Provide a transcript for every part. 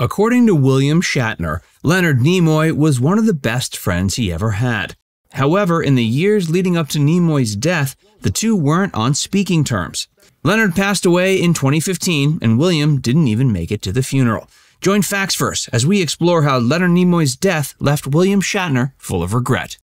According to William Shatner, Leonard Nimoy was one of the best friends he ever had. However, in the years leading up to Nimoy's death, the two weren't on speaking terms. Leonard passed away in 2015, and William didn't even make it to the funeral. Join Facts First as we explore how Leonard Nimoy's death left William Shatner full of regret.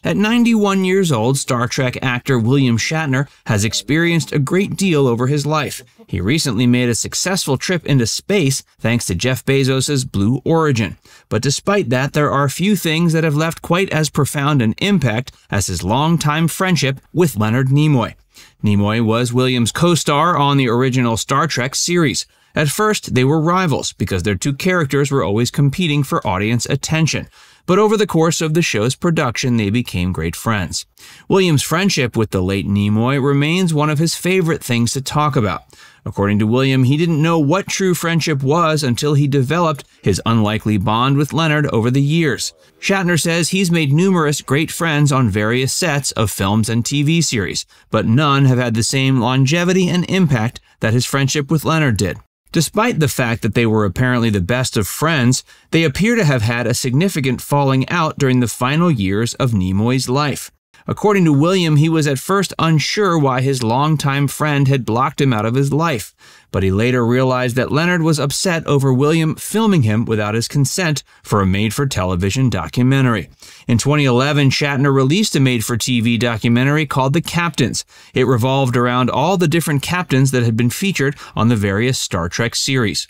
At 91 years old, Star Trek actor William Shatner has experienced a great deal over his life. He recently made a successful trip into space thanks to Jeff Bezos' Blue Origin. But despite that, there are few things that have left quite as profound an impact as his longtime friendship with Leonard Nimoy. Nimoy was William's co-star on the original Star Trek series. At first, they were rivals because their two characters were always competing for audience attention. But over the course of the show's production, they became great friends. William's friendship with the late Nimoy remains one of his favorite things to talk about. According to William, he didn't know what true friendship was until he developed his unlikely bond with Leonard over the years. Shatner says he's made numerous great friends on various sets of films and TV series, but none have had the same longevity and impact that his friendship with Leonard did. Despite the fact that they were apparently the best of friends, they appear to have had a significant falling out during the final years of Nimoy's life. According to William, he was at first unsure why his longtime friend had blocked him out of his life, but he later realized that Leonard was upset over William filming him without his consent for a made-for-television documentary. In 2011, Shatner released a made-for-TV documentary called The Captains. It revolved around all the different captains that had been featured on the various Star Trek series.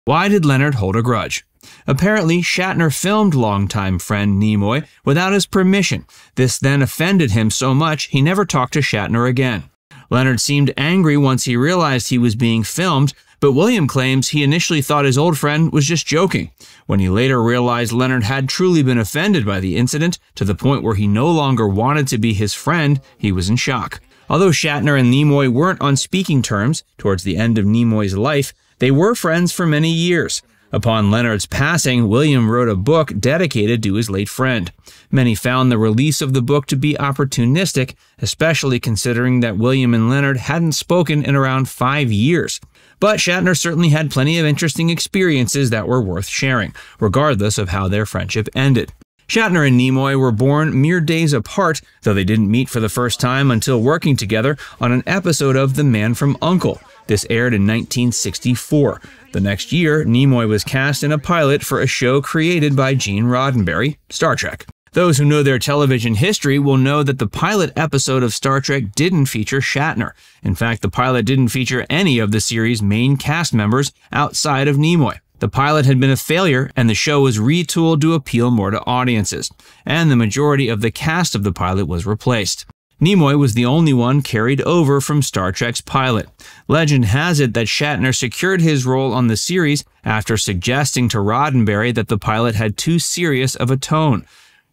Why did Leonard hold a grudge? Apparently, Shatner filmed longtime friend Nimoy without his permission. This then offended him so much he never talked to Shatner again. Leonard seemed angry once he realized he was being filmed, but William claims he initially thought his old friend was just joking. When he later realized Leonard had truly been offended by the incident to the point where he no longer wanted to be his friend, he was in shock. Although Shatner and Nimoy weren't on speaking terms towards the end of Nimoy's life, they were friends for many years. Upon Leonard's passing, William wrote a book dedicated to his late friend. Many found the release of the book to be opportunistic, especially considering that William and Leonard hadn't spoken in around 5 years. But Shatner certainly had plenty of interesting experiences that were worth sharing, regardless of how their friendship ended. Shatner and Nimoy were born mere days apart, though they didn't meet for the first time until working together on an episode of The Man from U.N.C.L.E. This aired in 1964. The next year, Nimoy was cast in a pilot for a show created by Gene Roddenberry, Star Trek. Those who know their television history will know that the pilot episode of Star Trek didn't feature Shatner. In fact, the pilot didn't feature any of the series' main cast members outside of Nimoy. The pilot had been a failure, and the show was retooled to appeal more to audiences, and the majority of the cast of the pilot was replaced. Nimoy was the only one carried over from Star Trek's pilot. Legend has it that Shatner secured his role on the series after suggesting to Roddenberry that the pilot had too serious of a tone.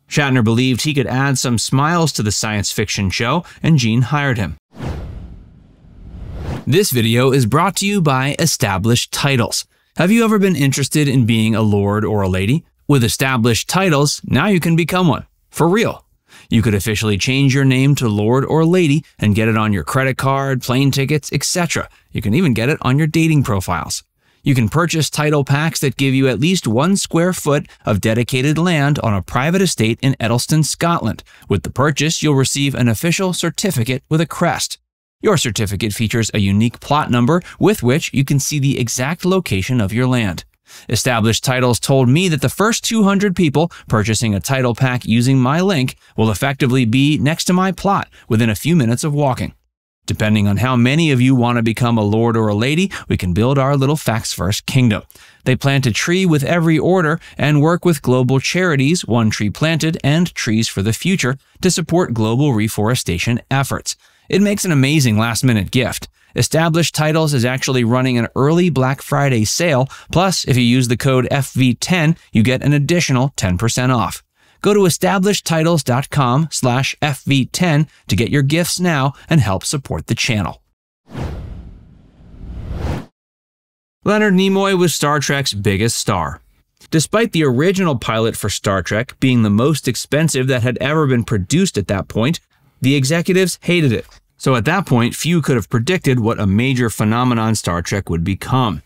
Shatner believed he could add some smiles to the science fiction show, and Gene hired him. This video is brought to you by Established Titles. Have you ever been interested in being a lord or a lady? With Established Titles, now you can become one. For real. You could officially change your name to Lord or Lady and get it on your credit card, plane tickets, etc. You can even get it on your dating profiles. You can purchase title packs that give you at least 1 square foot of dedicated land on a private estate in Edelston, Scotland. With the purchase, you'll receive an official certificate with a crest. Your certificate features a unique plot number with which you can see the exact location of your land. Established Titles told me that the first 200 people purchasing a title pack using my link will effectively be next to my plot within a few minutes of walking. Depending on how many of you want to become a lord or a lady, we can build our little Facts First kingdom. They plant a tree with every order and work with global charities, One Tree Planted and Trees for the Future, to support global reforestation efforts. It makes an amazing last-minute gift. Established Titles is actually running an early Black Friday sale, plus if you use the code FV10, you get an additional 10% off. Go to establishedtitles.com/FV10 to get your gifts now and help support the channel. Leonard Nimoy was Star Trek's biggest star. Despite the original pilot for Star Trek being the most expensive that had ever been produced at that point, the executives hated it. So at that point, few could have predicted what a major phenomenon Star Trek would become.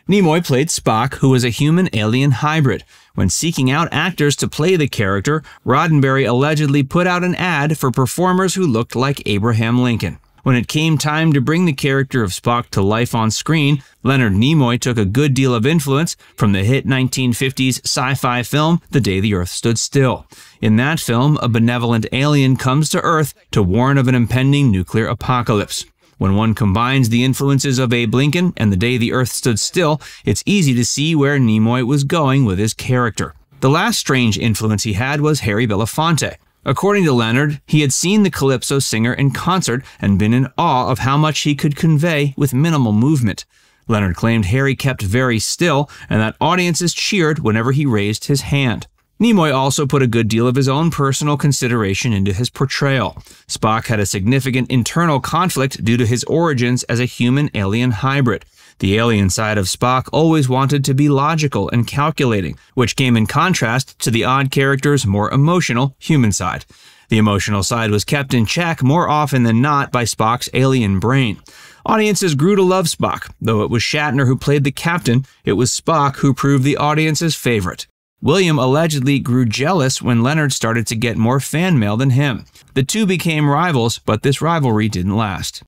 Nimoy played Spock, who was a human-alien hybrid. When seeking out actors to play the character, Roddenberry allegedly put out an ad for performers who looked like Abraham Lincoln. When it came time to bring the character of Spock to life on screen, Leonard Nimoy took a good deal of influence from the hit 1950s sci-fi film The Day the Earth Stood Still. In that film, a benevolent alien comes to Earth to warn of an impending nuclear apocalypse. When one combines the influences of Abe Lincoln and The Day the Earth Stood Still, it's easy to see where Nimoy was going with his character. The last strange influence he had was Harry Belafonte. According to Leonard, he had seen the Calypso singer in concert and been in awe of how much he could convey with minimal movement. Leonard claimed Harry kept very still and that audiences cheered whenever he raised his hand. Nimoy also put a good deal of his own personal consideration into his portrayal. Spock had a significant internal conflict due to his origins as a human-alien hybrid. The alien side of Spock always wanted to be logical and calculating, which came in contrast to the odd character's more emotional human side. The emotional side was kept in check more often than not by Spock's alien brain. Audiences grew to love Spock. Though it was Shatner who played the captain, it was Spock who proved the audience's favorite. William allegedly grew jealous when Leonard started to get more fan mail than him. The two became rivals, but this rivalry didn't last.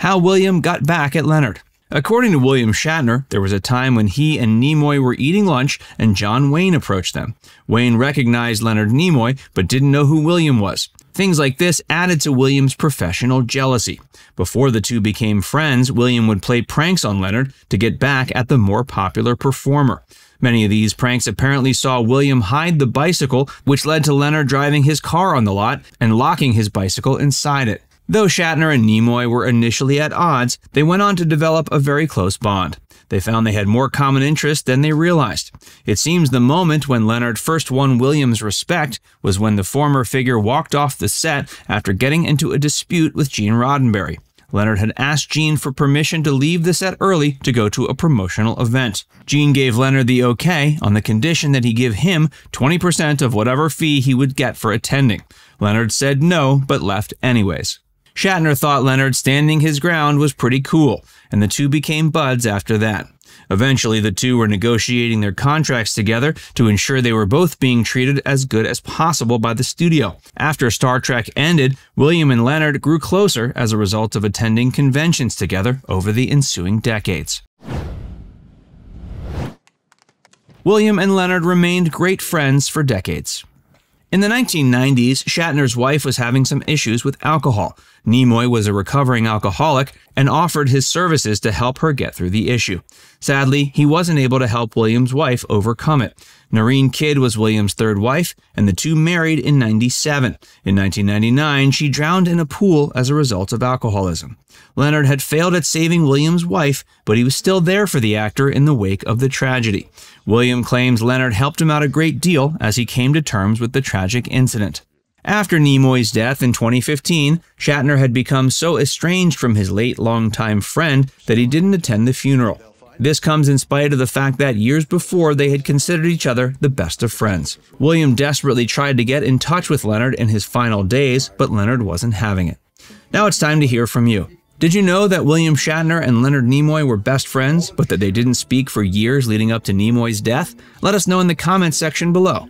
How William got back at Leonard. According to William Shatner, there was a time when he and Nimoy were eating lunch and John Wayne approached them. Wayne recognized Leonard Nimoy, but didn't know who William was. Things like this added to William's professional jealousy. Before the two became friends, William would play pranks on Leonard to get back at the more popular performer. Many of these pranks apparently saw William hide the bicycle, which led to Leonard driving his car on the lot and locking his bicycle inside it. Though Shatner and Nimoy were initially at odds, they went on to develop a very close bond. They found they had more common interests than they realized. It seems the moment when Leonard first won William's respect was when the former figure walked off the set after getting into a dispute with Gene Roddenberry. Leonard had asked Gene for permission to leave the set early to go to a promotional event. Gene gave Leonard the okay on the condition that he give him 20% of whatever fee he would get for attending. Leonard said no, but left anyways. Shatner thought Leonard standing his ground was pretty cool, and the two became buds after that. Eventually, the two were negotiating their contracts together to ensure they were both being treated as good as possible by the studio. After Star Trek ended, William and Leonard grew closer as a result of attending conventions together over the ensuing decades. William and Leonard remained great friends for decades. In the 1990s, Shatner's wife was having some issues with alcohol. Nimoy was a recovering alcoholic and offered his services to help her get through the issue. Sadly, he wasn't able to help William's wife overcome it. Noreen Kidd was William's third wife, and the two married in '97. In 1999, she drowned in a pool as a result of alcoholism. Leonard had failed at saving William's wife, but he was still there for the actor in the wake of the tragedy. William claims Leonard helped him out a great deal as he came to terms with the tragic incident. After Nimoy's death in 2015, Shatner had become so estranged from his late longtime friend that he didn't attend the funeral. This comes in spite of the fact that years before they had considered each other the best of friends. William desperately tried to get in touch with Leonard in his final days, but Leonard wasn't having it. Now it's time to hear from you. Did you know that William Shatner and Leonard Nimoy were best friends, but that they didn't speak for years leading up to Nimoy's death? Let us know in the comments section below.